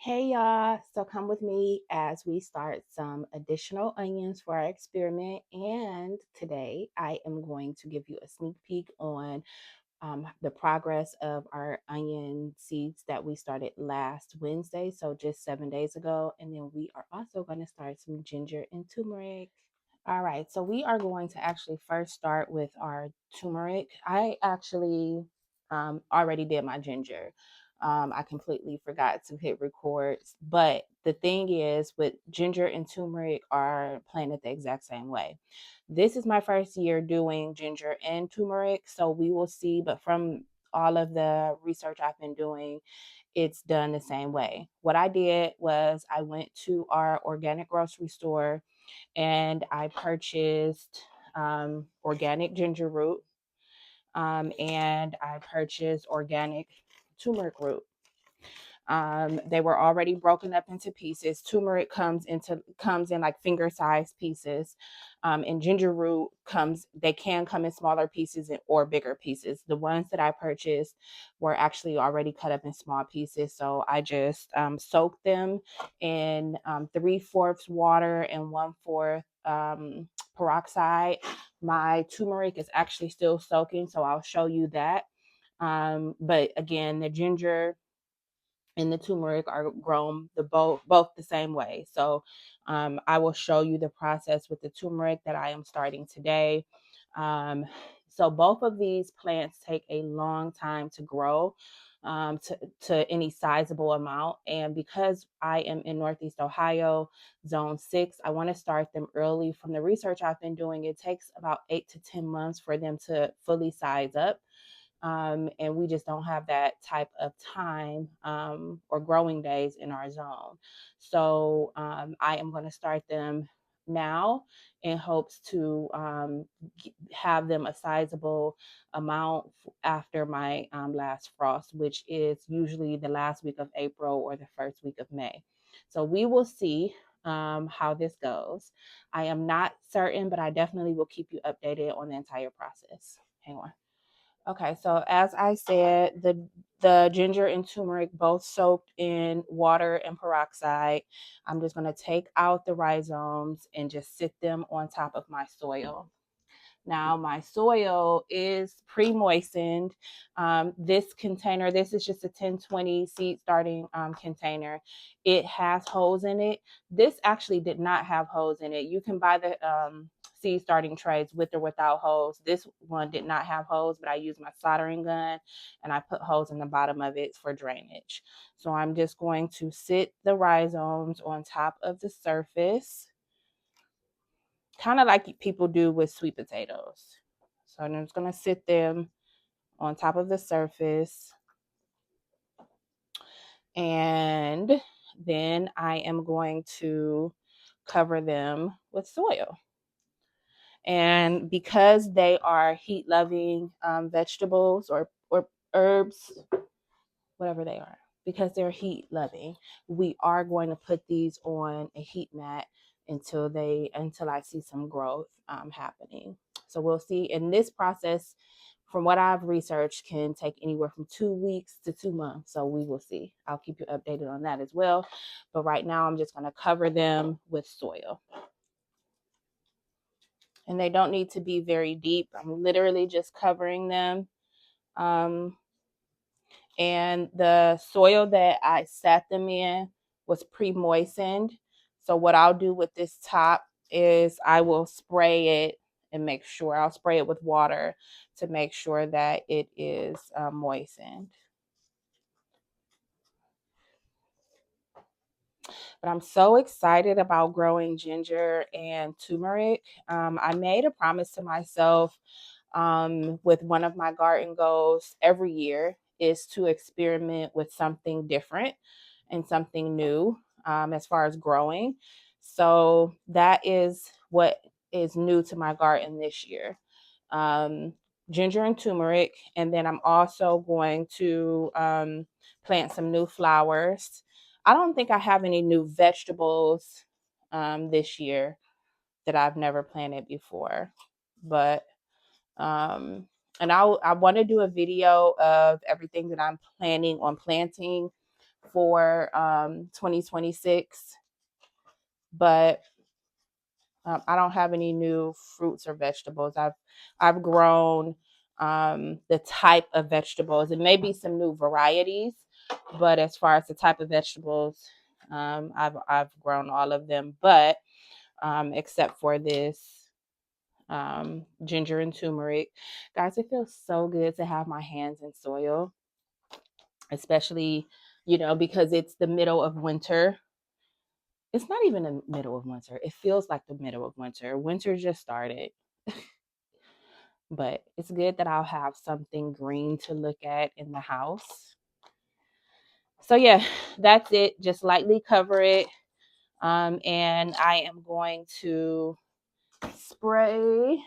Hey y'all, so come with me as we start some additional onions for our experiment. And today I am going to give you a sneak peek on the progress of our onion seeds that we started last Wednesday, so just 7 days ago. And then we are also going to start some ginger and turmeric. All right, so we are going to actually first start with our turmeric. I actually already did my ginger. I completely forgot to hit record. But the thing is, with ginger and turmeric are planted the exact same way. This is my first year doing ginger and turmeric, so we will see. But from all of the research I've been doing, it's done the same way. What I did was I went to our organic grocery store and I purchased organic ginger root, and I purchased organic turmeric root. They were already broken up into pieces. Turmeric comes in like finger sized pieces, and ginger root they can come in smaller pieces or bigger pieces. The ones that I purchased were actually already cut up in small pieces, so I just soaked them in 3/4 water and 1/4 peroxide. My turmeric is actually still soaking, so I'll show you that. But again, the ginger and the turmeric are grown both the same way. So I will show you the process with the turmeric that I am starting today. Um, so both of these plants take a long time to grow to any sizable amount. And because I am in Northeast Ohio, zone 6, I want to start them early. From the research I've been doing, it takes about 8 to 10 months for them to fully size up. And we just don't have that type of time or growing days in our zone. So I am going to start them now in hopes to have them a sizable amount after my last frost, which is usually the last week of April or the first week of May. So we will see how this goes. I am not certain, but I definitely will keep you updated on the entire process. Hang on. Okay, so as I said, the ginger and turmeric both soaked in water and peroxide. I'm just going to take out the rhizomes and just sit them on top of my soil. Now, my soil is pre-moistened. This container, this is just a 1020 seed starting container. It has holes in it. This actually did not have holes in it. You can buy the seed starting trays with or without holes. This one did not have holes, but I used my soldering gun and I put holes in the bottom of it for drainage. So I'm just going to sit the rhizomes on top of the surface, kind of like people do with sweet potatoes. So I'm just going to sit them on top of the surface, and then I am going to cover them with soil. And because they are heat loving vegetables or herbs, whatever they are, because they're heat loving, we are going to put these on a heat mat until I see some growth happening. So we'll see. And this process, from what I've researched, can take anywhere from 2 weeks to 2 months. So we will see. I'll keep you updated on that as well. But right now I'm just going to cover them with soil. And they don't need to be very deep. I'm literally just covering them. And the soil that I sat them in was pre-moistened. So what I'll do with this top is I will spray it and make sure I'll spray it with water to make sure that it is moistened. But I'm so excited about growing ginger and turmeric. I made a promise to myself with one of my garden goals every year is to experiment with something different and something new as far as growing. So that is what is new to my garden this year. Um, Ginger and turmeric. And then I'm also going to plant some new flowers. I don't think I have any new vegetables this year that I've never planted before, but and I want to do a video of everything that I'm planning on planting for 2026, but I don't have any new fruits or vegetables. I've grown the type of vegetables. It may be some new varieties, but as far as the type of vegetables, I've grown all of them, but except for this ginger and turmeric. Guys, it feels so good to have my hands in soil, especially, because it's the middle of winter. It's not even the middle of winter. It feels like the middle of winter. Winter just started. But it's good that I'll have something green to look at in the house. So yeah, that's it. Just lightly cover it. And I am going to spray.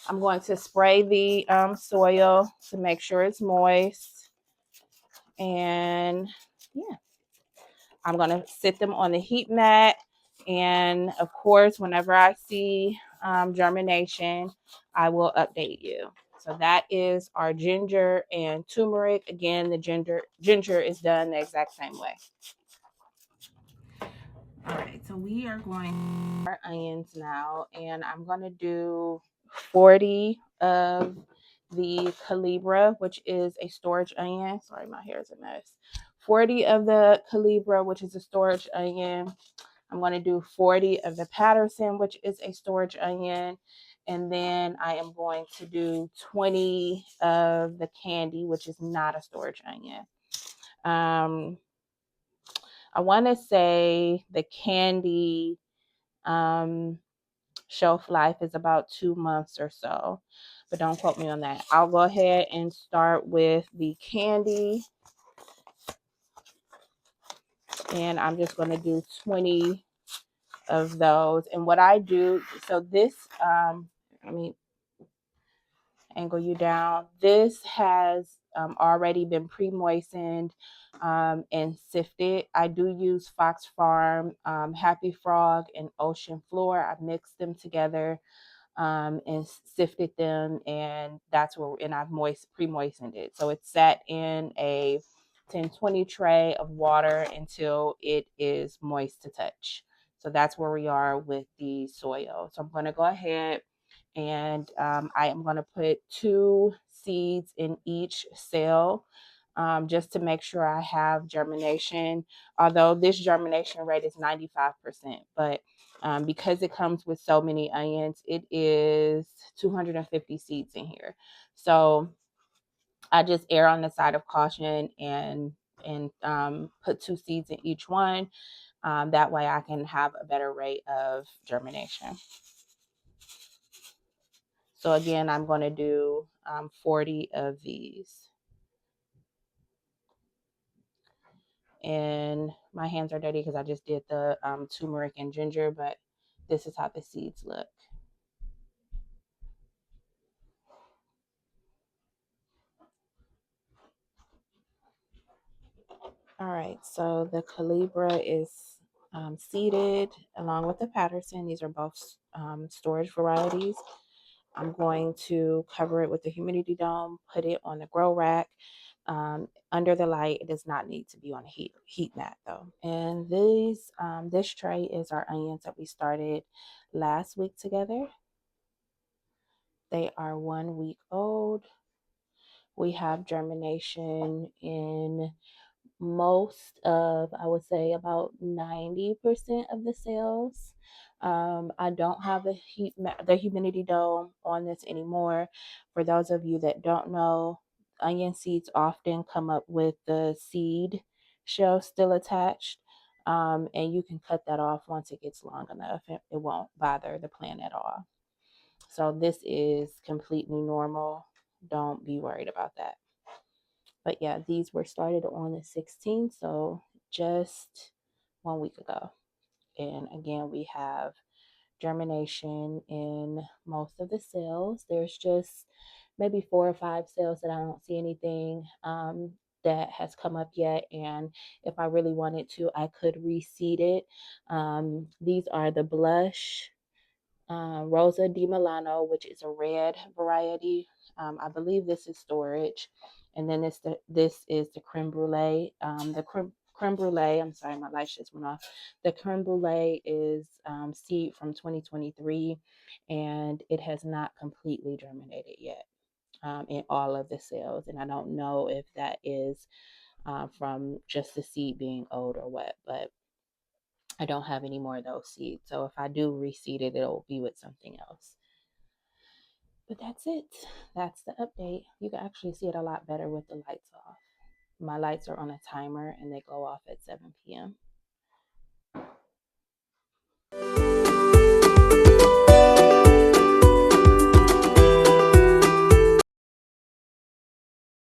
I'm going to spray the soil to make sure it's moist. And yeah, I'm going to sit them on the heat mat. And of course, whenever I see germination, I will update you. So that is our ginger and turmeric. Again, the ginger is done the exact same way. All right, so we are going our onions now, and I'm going to do 40 of the Calibra, which is a storage onion. Sorry, my hair is a mess. 40 of the Calibra, which is a storage onion. I'm going to do 40 of the Patterson, which is a storage onion. And then I am going to do 20 of the candy, which is not a storage onion. I want to say the candy shelf life is about 2 months or so, but don't quote me on that. I'll go ahead and start with the candy. And I'm just going to do 20 of those. And what I do, so this, let me angle you down. This has already been pre-moistened and sifted. I do use Fox Farm, Happy Frog, and Ocean Floor. I mixed them together and sifted them, and I've pre-moistened it. So it's sat in a 10-20 tray of water until it is moist to touch. So that's where we are with the soil. So I'm going to go ahead and I am going to put 2 seeds in each cell just to make sure I have germination. Although this germination rate is 95%, but because it comes with so many onions, it is 250 seeds in here. So I just err on the side of caution and put 2 seeds in each one. That way I can have a better rate of germination. So again, I'm going to do 40 of these. And my hands are dirty because I just did the turmeric and ginger, but this is how the seeds look. All right, so the Calibra is seeded along with the Patterson. These are both storage varieties. I'm going to cover it with the humidity dome, put it on the grow rack under the light. It does not need to be on a heat mat though. And this tray is our onions that we started last week together. They are 1 week old. We have germination in most of, I would say, about 90% of the cells. I don't have the humidity dome on this anymore. For those of you that don't know, onion seeds often come up with the seed shell still attached. And you can cut that off once it gets long enough. It won't bother the plant at all. So this is completely normal. Don't be worried about that. But yeah, these were started on the 16th, so just 1 week ago. And again, we have germination in most of the cells. There's just maybe 4 or 5 cells that I don't see anything that has come up yet. And if I really wanted to, I could reseed it. These are the blush Rosa di Milano, which is a red variety. I believe this is storage. And then this is the creme brulee. Creme brulee, I'm sorry, my lights just went off. The creme brulee is seed from 2023, and it has not completely germinated yet in all of the cells. And I don't know if that is from just the seed being old or what, but I don't have any more of those seeds. So if I do reseed it, it'll be with something else. But that's it. That's the update. You can actually see it a lot better with the lights off. My lights are on a timer and they go off at 7 p.m.